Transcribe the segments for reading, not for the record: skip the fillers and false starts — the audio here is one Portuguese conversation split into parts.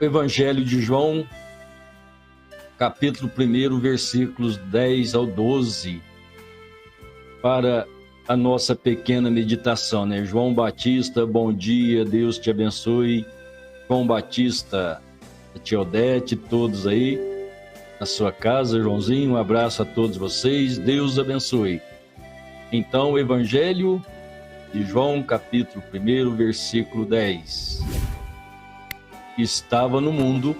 Evangelho de João, capítulo 1, versículos 10 ao 12, para a nossa pequena meditação, né? João Batista, bom dia, Deus te abençoe. João Batista, a tia Odete, todos aí na sua casa, Joãozinho, um abraço a todos vocês, Deus abençoe. Então, o Evangelho de João, capítulo 1, versículo 10. Estava no mundo,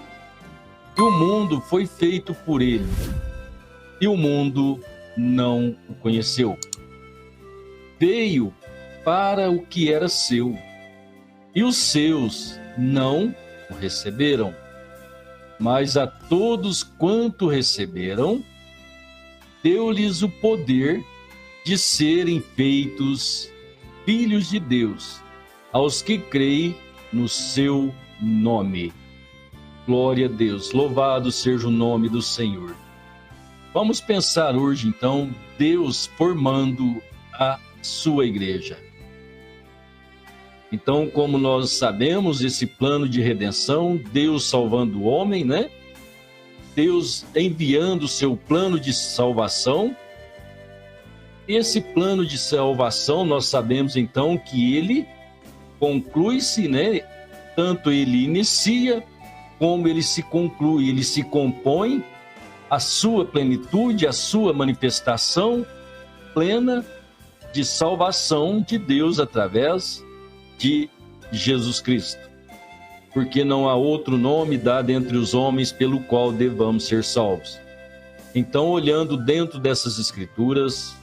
e o mundo foi feito por ele, e o mundo não o conheceu. Veio para o que era seu, e os seus não o receberam. Mas a todos quanto receberam, deu-lhes o poder de serem feitos filhos de Deus, aos que creem no seu nome. Glória a Deus, louvado seja o nome do Senhor. Vamos pensar hoje, então, Deus formando a sua igreja. Então, como nós sabemos, esse plano de redenção, Deus salvando o homem, né? Deus enviando o seu plano de salvação. Esse plano de salvação, nós sabemos então que ele conclui-se, né? Tanto ele inicia, como ele se conclui, ele se compõe, a sua plenitude, a sua manifestação plena de salvação de Deus através de Jesus Cristo. Porque não há outro nome dado entre os homens pelo qual devamos ser salvos. Então, olhando dentro dessas escrituras,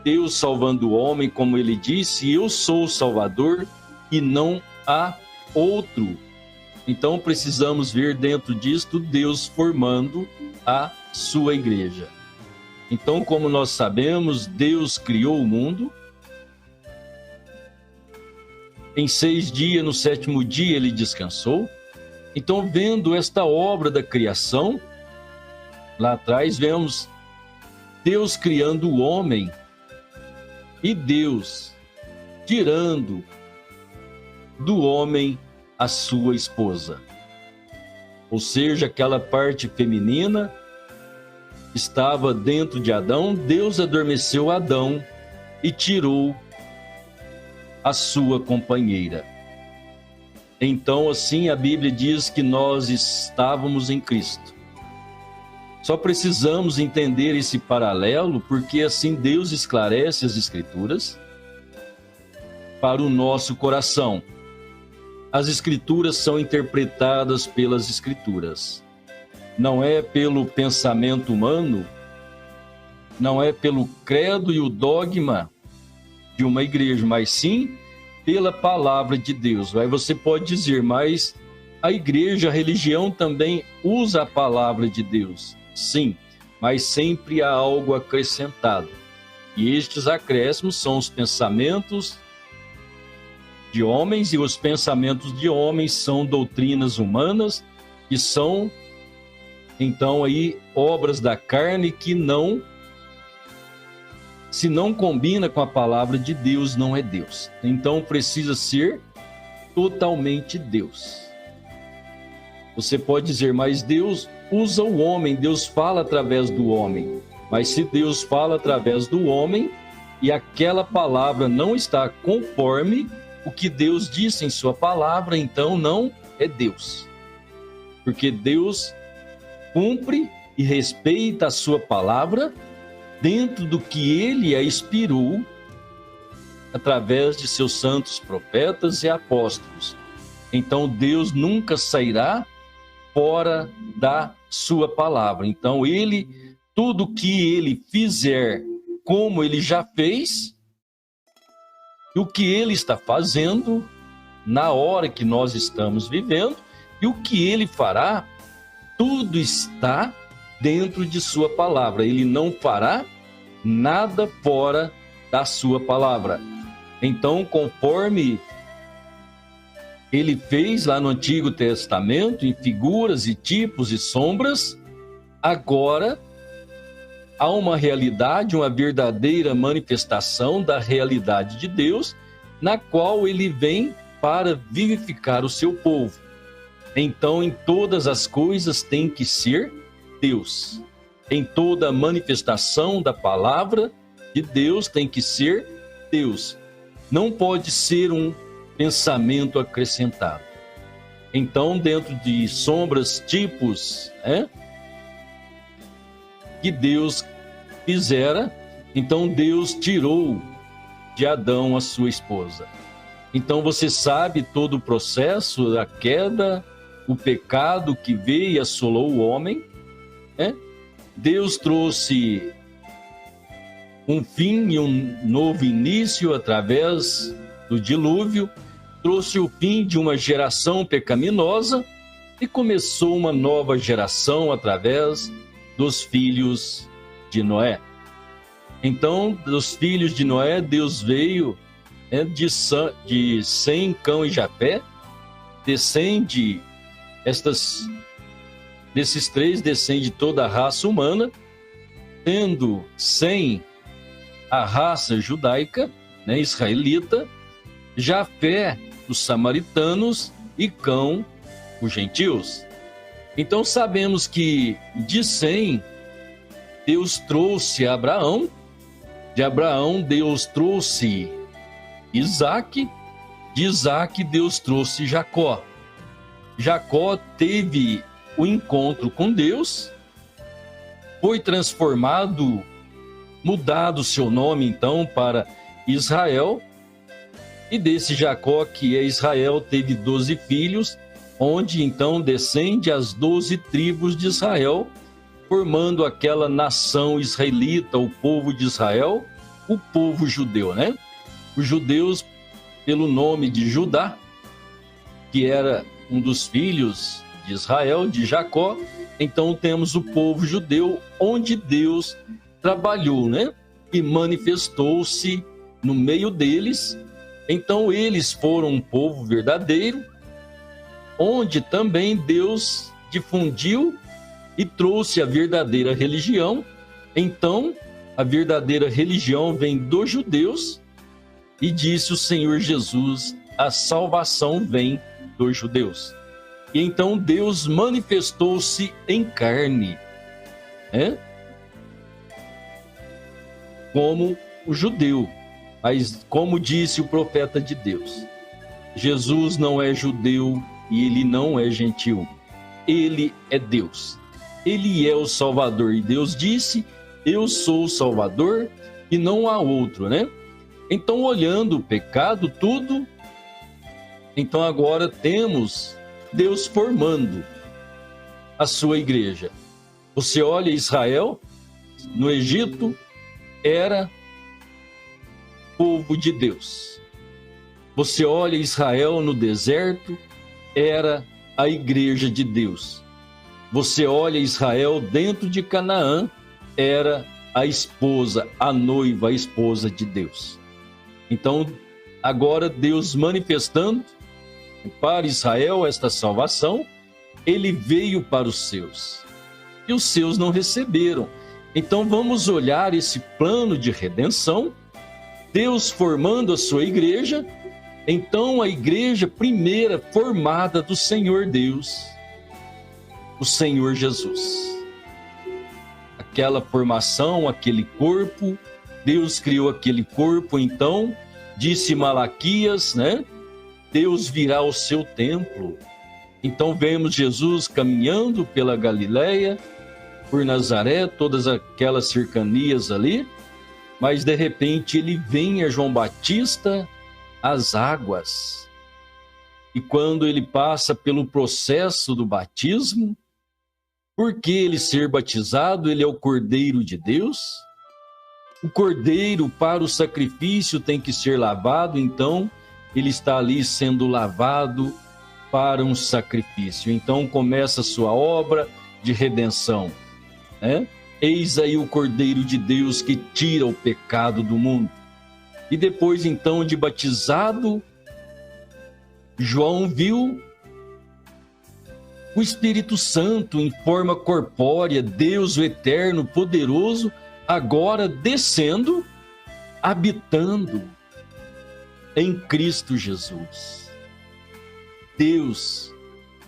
Deus salvando o homem, como ele disse, eu sou o Salvador e não há outro. Então, precisamos ver dentro disto Deus formando a sua igreja. Então, como nós sabemos, Deus criou o mundo. Em 6 dias, no 7º dia, ele descansou. Então, vendo esta obra da criação, lá atrás vemos Deus criando o homem e Deus tirando do homem a sua esposa. Ou seja, aquela parte feminina estava dentro de Adão, Deus adormeceu Adão e tirou a sua companheira. Então, assim, a Bíblia diz que nós estávamos em Cristo. Só precisamos entender esse paralelo, porque assim Deus esclarece as Escrituras para o nosso coração. As Escrituras são interpretadas pelas Escrituras. Não é pelo pensamento humano, não é pelo credo e o dogma de uma igreja, mas sim pela palavra de Deus. Aí você pode dizer, mas a igreja, a religião também usa a palavra de Deus. Sim, mas sempre há algo acrescentado. E estes acréscimos são os pensamentos de homens, e os pensamentos de homens são doutrinas humanas, que são, então, aí, obras da carne que não, se não combina com a palavra de Deus, não é Deus. Então, precisa ser totalmente Deus. Você pode dizer, mas Deus usa o homem, Deus fala através do homem. Mas se Deus fala através do homem e aquela palavra não está conforme o que Deus disse em sua palavra, então não é Deus. Porque Deus cumpre e respeita a sua palavra dentro do que ele a inspirou através de seus santos profetas e apóstolos. Então Deus nunca sairá fora da sua palavra. Então ele, tudo que ele fizer, como ele já fez, e o que ele está fazendo na hora que nós estamos vivendo, e o que ele fará, tudo está dentro de sua palavra. Ele não fará nada fora da sua palavra. Então, conforme ele fez lá no Antigo Testamento, em figuras e tipos e sombras, agora há uma realidade, uma verdadeira manifestação da realidade de Deus, na qual ele vem para vivificar o seu povo. Então, em todas as coisas tem que ser Deus. Em toda manifestação da palavra de Deus tem que ser Deus. Não pode ser um pensamento acrescentado. Então, dentro de sombras, tipos, que Deus fizera, então Deus tirou de Adão a sua esposa. Então você sabe todo o processo da queda, o pecado que veio e assolou o homem, Deus trouxe um fim e um novo início através do dilúvio, trouxe o fim de uma geração pecaminosa e começou uma nova geração através dos filhos de Noé. Então, dos filhos de Noé, Deus veio de Sem, Cão e Jafé, desses três descende toda a raça humana, tendo Sem a raça judaica, israelita, Jafé os samaritanos e Cão os gentios. Então sabemos que de Sem Deus trouxe Abraão, de Abraão Deus trouxe Isaque, de Isaque Deus trouxe Jacó. Jacó teve o encontro com Deus, foi transformado, mudado seu nome então para Israel, e desse Jacó, que é Israel, teve 12 filhos, onde então descende as 12 tribos de Israel, formando aquela nação israelita, o povo de Israel, o povo judeu, Os judeus, pelo nome de Judá, que era um dos filhos de Israel, de Jacó, então temos o povo judeu, onde Deus trabalhou, e manifestou-se no meio deles. Então eles foram um povo verdadeiro, onde também Deus difundiu e trouxe a verdadeira religião. Então, a verdadeira religião vem dos judeus, e disse o Senhor Jesus, a salvação vem dos judeus. E então Deus manifestou-se em carne, como o judeu. Mas, como disse o profeta de Deus, Jesus não é judeu e ele não é gentil. Ele é Deus. Ele é o Salvador. E Deus disse, eu sou o Salvador e não há outro, Então, olhando o pecado, tudo, então agora temos Deus formando a sua igreja. Você olha Israel, no Egito, era povo de Deus. Você olha Israel no deserto, era a igreja de Deus. Você olha Israel dentro de Canaã, era a esposa, a noiva, a esposa de Deus. Então, agora Deus manifestando para Israel esta salvação, ele veio para os seus, e os seus não receberam. Então vamos olhar esse plano de redenção, Deus formando a sua igreja, então a igreja primeira formada do Senhor Deus, o Senhor Jesus. Aquela formação, aquele corpo, Deus criou aquele corpo, então, disse Malaquias, Deus virá ao seu templo. Então vemos Jesus caminhando pela Galileia, por Nazaré, todas aquelas cercanias ali, mas de repente ele vem a João Batista às águas. E quando ele passa pelo processo do batismo, por que ele ser batizado? Ele é o Cordeiro de Deus. O cordeiro para o sacrifício tem que ser lavado, então ele está ali sendo lavado para um sacrifício. Então começa a sua obra de redenção. Eis aí o Cordeiro de Deus que tira o pecado do mundo. E depois então de batizado, João viu o Espírito Santo em forma corpórea, Deus o eterno, poderoso, agora descendo, habitando em Cristo Jesus. Deus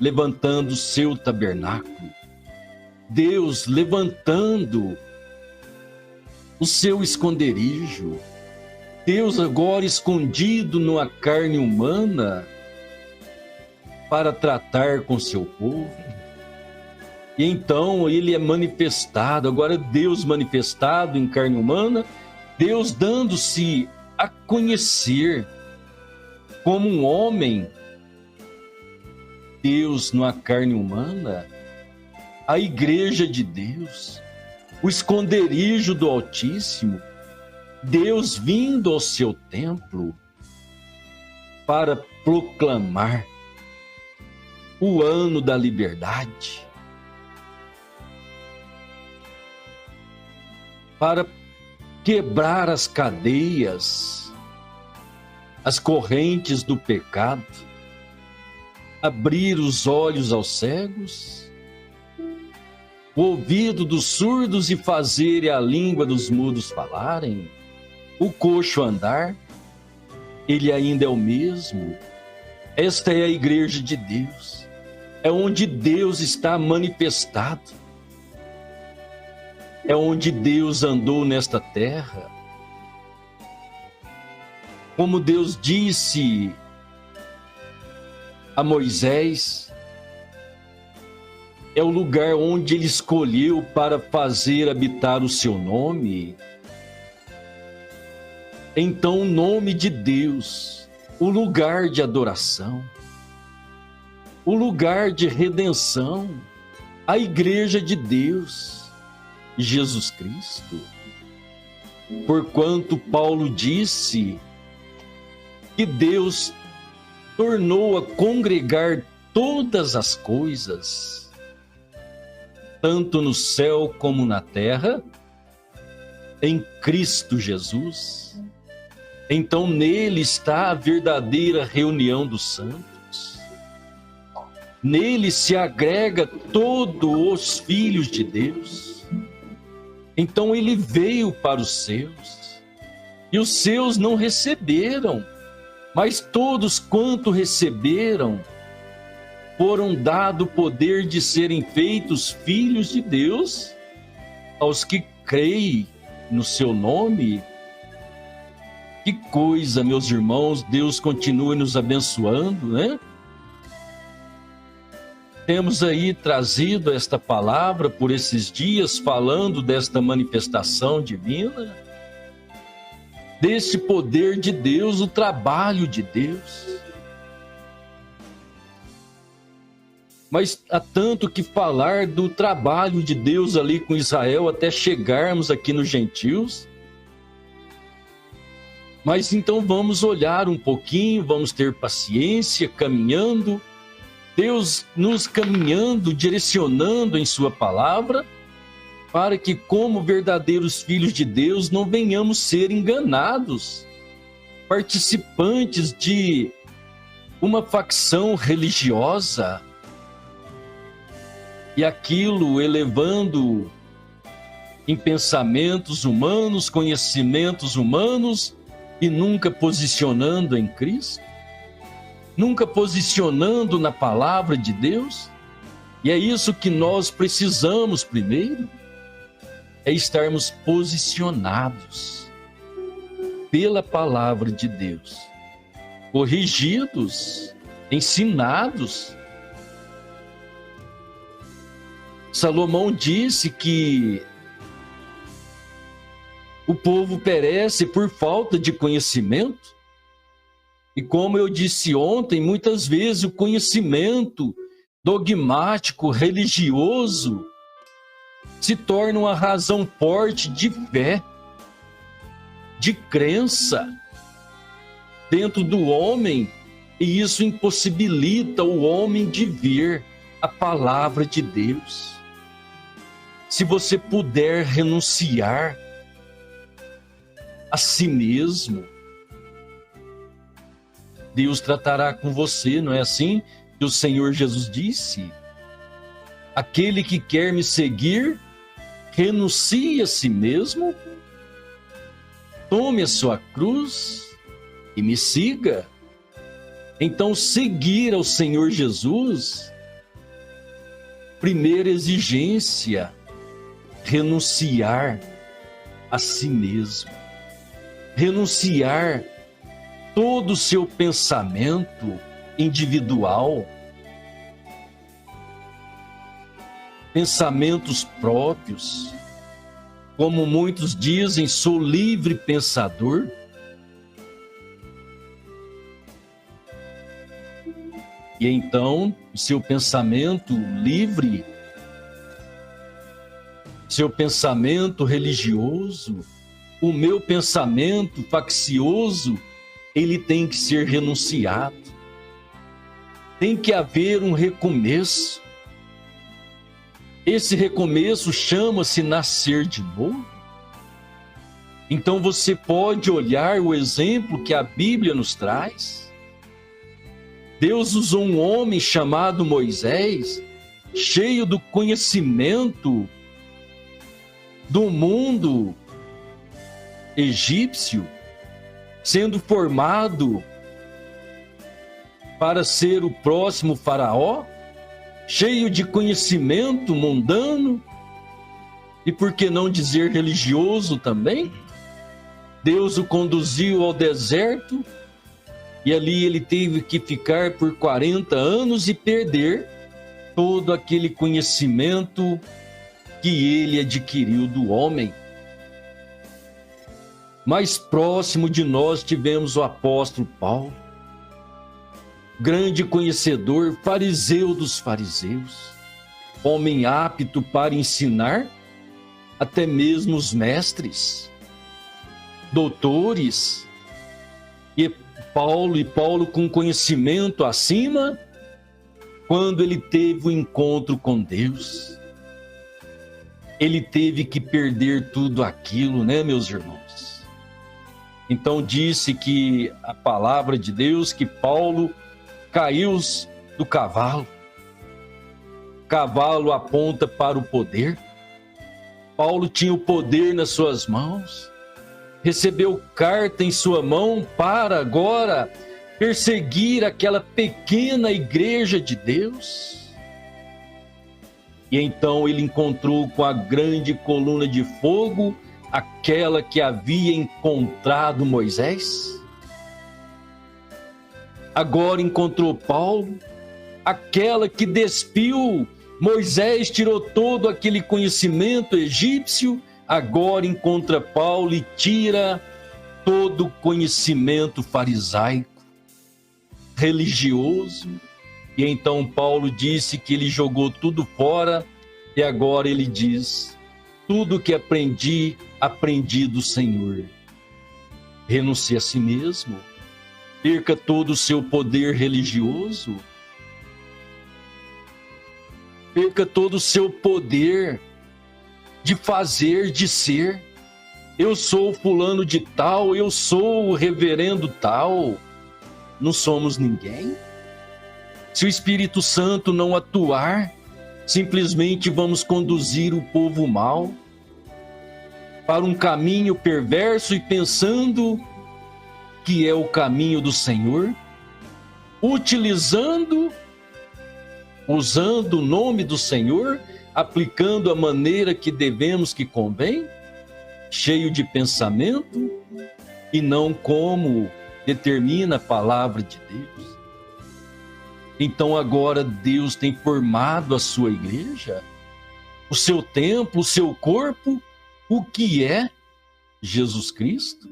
levantando o seu tabernáculo, Deus levantando o seu esconderijo, Deus agora escondido numa carne humana para tratar com seu povo. E então ele é manifestado, agora Deus manifestado em carne humana, Deus dando-se a conhecer como um homem, Deus numa carne humana, a igreja de Deus, o esconderijo do Altíssimo, Deus vindo ao seu templo para proclamar o ano da liberdade, para quebrar as cadeias, as correntes do pecado, abrir os olhos aos cegos, o ouvido dos surdos e fazer a língua dos mudos falarem, o coxo andar. Ele ainda é o mesmo. Esta é a igreja de Deus, é onde Deus está manifestado, é onde Deus andou nesta terra. Como Deus disse a Moisés, é o lugar onde ele escolheu para fazer habitar o seu nome. Então, o nome de Deus, o lugar de adoração, o lugar de redenção, a igreja de Deus, Jesus Cristo. Porquanto Paulo disse que Deus tornou a congregar todas as coisas, tanto no céu como na terra, em Cristo Jesus. Então nele está a verdadeira reunião dos santos. Nele se agrega todos os filhos de Deus. Então ele veio para os seus, e os seus não receberam, mas todos quanto receberam, foram dado o poder de serem feitos filhos de Deus, aos que creem no seu nome. Que coisa, meus irmãos, Deus continue nos abençoando, né? Temos aí trazido esta palavra por esses dias, falando desta manifestação divina, desse poder de Deus, o trabalho de Deus. Mas há tanto que falar do trabalho de Deus ali com Israel até chegarmos aqui nos gentios. Mas então vamos olhar um pouquinho, vamos ter paciência, caminhando, Deus nos caminhando, direcionando em sua palavra, para que como verdadeiros filhos de Deus não venhamos ser enganados, participantes de uma facção religiosa, e aquilo elevando em pensamentos humanos, conhecimentos humanos, e nunca posicionando em Cristo, nunca posicionando na palavra de Deus. E é isso que nós precisamos primeiro, é estarmos posicionados pela palavra de Deus, corrigidos, ensinados. Salomão disse que o povo perece por falta de conhecimento. E como eu disse ontem, muitas vezes o conhecimento dogmático, religioso, se torna uma razão forte de fé, de crença dentro do homem, e isso impossibilita o homem de ver a palavra de Deus. Se você puder renunciar a si mesmo, Deus tratará com você, não é assim que o Senhor Jesus disse? Aquele que quer me seguir, renuncie a si mesmo, tome a sua cruz e me siga. Então, seguir ao Senhor Jesus primeira exigência, renunciar a si mesmo. Renunciar todo o seu pensamento individual, pensamentos próprios. Como muitos dizem, sou livre pensador. E então, o seu pensamento livre, seu pensamento religioso, o meu pensamento faccioso, ele tem que ser renunciado. Tem que haver um recomeço. Esse recomeço chama-se nascer de novo. Então você pode olhar o exemplo que a Bíblia nos traz. Deus usou um homem chamado Moisés, cheio do conhecimento do mundo egípcio, sendo formado para ser o próximo faraó, cheio de conhecimento mundano, e por que não dizer religioso também. Deus o conduziu ao deserto, e ali ele teve que ficar por 40 anos e perder todo aquele conhecimento que ele adquiriu do homem. Mais próximo de nós tivemos o apóstolo Paulo, grande conhecedor, fariseu dos fariseus, homem apto para ensinar até mesmo os mestres, doutores. E Paulo com conhecimento acima, quando ele teve o encontro com Deus, ele teve que perder tudo aquilo, né, meus irmãos? Então disse que a palavra de Deus, que Paulo caiu do cavalo. Cavalo aponta para o poder. Paulo tinha o poder nas suas mãos. Recebeu carta em sua mão para agora perseguir aquela pequena igreja de Deus. E então ele encontrou com a grande coluna de fogo aquela que havia encontrado Moisés. Agora encontrou Paulo, aquela que despiu Moisés, tirou todo aquele conhecimento egípcio. Agora encontra Paulo e tira todo o conhecimento farisaico, religioso. E então Paulo disse que ele jogou tudo fora, e agora ele diz: tudo que aprendi, aprendi do Senhor. Renuncie a si mesmo, perca todo o seu poder religioso, perca todo o seu poder de fazer, de ser. Eu sou fulano de tal, eu sou o reverendo tal. Não somos ninguém. Se o Espírito Santo não atuar, simplesmente vamos conduzir o povo mal para um caminho perverso e pensando que é o caminho do Senhor, usando o nome do Senhor, aplicando a maneira que devemos, que convém, cheio de pensamento e não como determina a palavra de Deus. Então agora Deus tem formado a sua igreja, o seu templo, o seu corpo, o que é Jesus Cristo.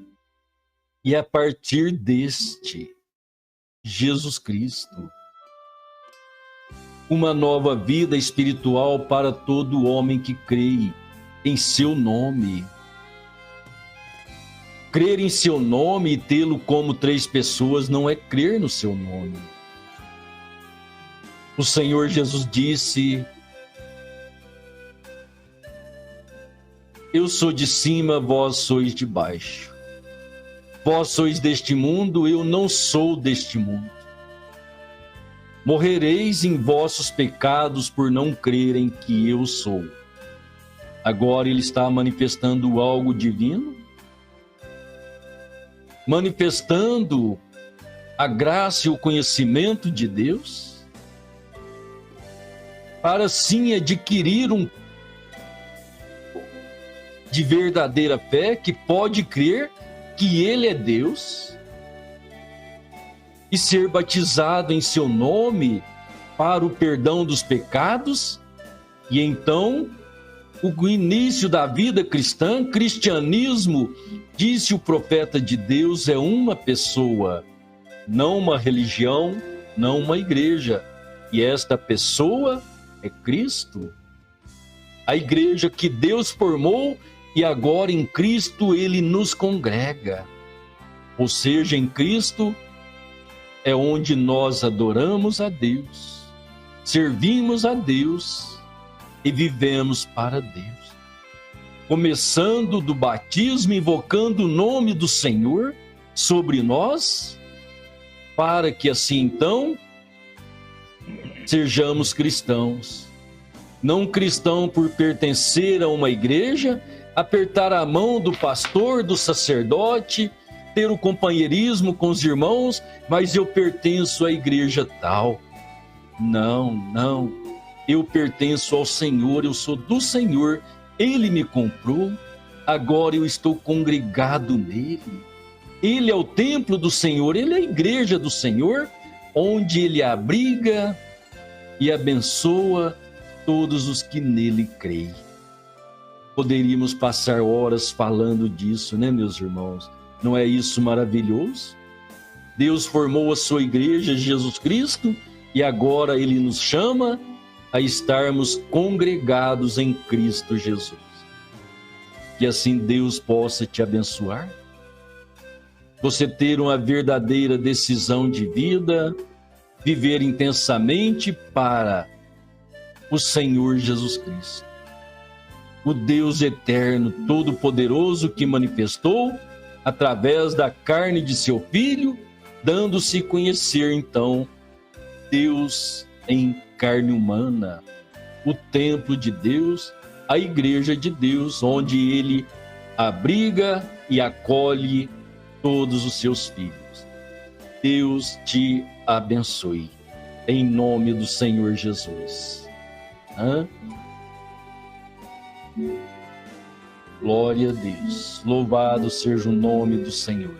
E a partir deste Jesus Cristo, uma nova vida espiritual para todo homem que crê em seu nome. Crer em seu nome e tê-lo como três pessoas não é crer no seu nome. O Senhor Jesus disse: eu sou de cima, vós sois de baixo. Vós sois deste mundo, eu não sou deste mundo. Morrereis em vossos pecados por não crerem que eu sou. Agora ele está manifestando algo divino, manifestando a graça e o conhecimento de Deus. para sim adquirir de verdadeira fé, que pode crer que Ele é Deus e ser batizado em seu nome para o perdão dos pecados. E então, o início da vida cristã, cristianismo, disse o profeta de Deus, é uma pessoa, não uma religião, não uma igreja. E esta pessoa é Cristo. A igreja que Deus formou, e agora em Cristo Ele nos congrega. Ou seja, em Cristo é onde nós adoramos a Deus, servimos a Deus e vivemos para Deus. Começando do batismo, invocando o nome do Senhor sobre nós, para que assim então sejamos cristãos. Não cristão por pertencer a uma igreja, apertar a mão do pastor, do sacerdote, ter o companheirismo com os irmãos, mas eu pertenço à igreja tal. Não. Eu pertenço ao Senhor, eu sou do Senhor, Ele me comprou, agora eu estou congregado nele. Ele é o templo do Senhor, Ele é a igreja do Senhor, onde Ele abriga e abençoa todos os que nele creem. Poderíamos passar horas falando disso, né, meus irmãos? Não é isso maravilhoso? Deus formou a sua igreja, Jesus Cristo, e agora Ele nos chama a estarmos congregados em Cristo Jesus. Que assim Deus possa te abençoar, você ter uma verdadeira decisão de vida, viver intensamente para o Senhor Jesus Cristo, o Deus eterno, todo-poderoso, que manifestou através da carne de seu Filho, dando-se conhecer então Deus em carne humana, o templo de Deus, a igreja de Deus, onde Ele abriga e acolhe todos os seus filhos. Deus te abençoe, em nome do Senhor Jesus. Glória a Deus, louvado seja o nome do Senhor.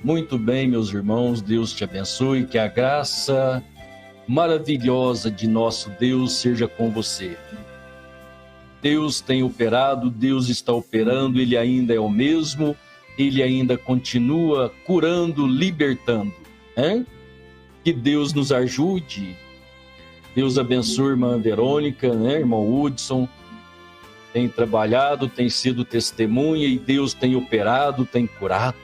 Muito bem, meus irmãos, Deus te abençoe, que a graça maravilhosa de nosso Deus seja com você. Deus tem operado, Deus está operando, Ele ainda é o mesmo, Ele ainda continua curando, libertando. Que Deus nos ajude. Deus abençoe a irmã Verônica, irmão Hudson, tem trabalhado, tem sido testemunha e Deus tem operado, tem curado.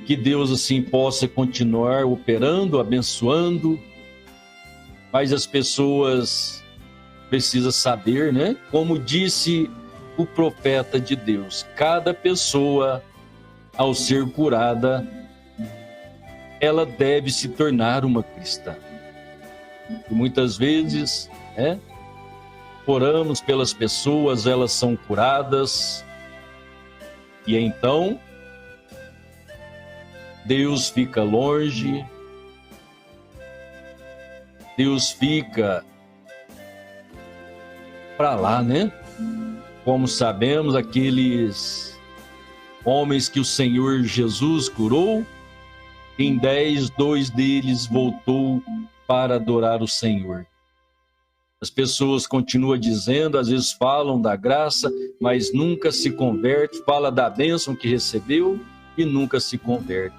Que Deus assim possa continuar operando, abençoando, mas as pessoas precisam saber, como disse o profeta de Deus, cada pessoa, ao ser curada, ela deve se tornar uma cristã. E muitas vezes, oramos pelas pessoas, elas são curadas, e então Deus fica longe, Deus fica para lá, Como sabemos, aqueles homens que o Senhor Jesus curou, em 10, 2 deles voltou para adorar o Senhor. As pessoas continuam dizendo, às vezes falam da graça, mas nunca se converte, fala da bênção que recebeu e nunca se converte.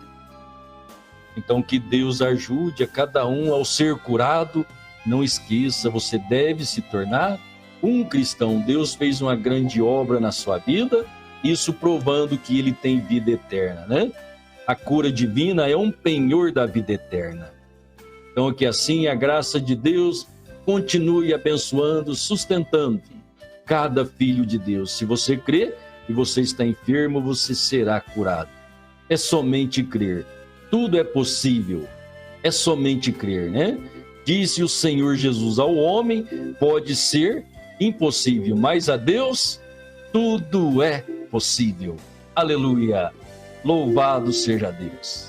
Então que Deus ajude a cada um ao ser curado. Não esqueça, você deve se tornar um cristão. Deus fez uma grande obra na sua vida, isso provando que Ele tem vida eterna, A cura divina é um penhor da vida eterna. Então que assim a graça de Deus continue abençoando, sustentando cada filho de Deus. Se você crê e você está enfermo, você será curado. É somente crer. Tudo é possível. É somente crer, Disse o Senhor Jesus ao homem, pode ser impossível, mas a Deus tudo é possível. Aleluia. Louvado seja Deus.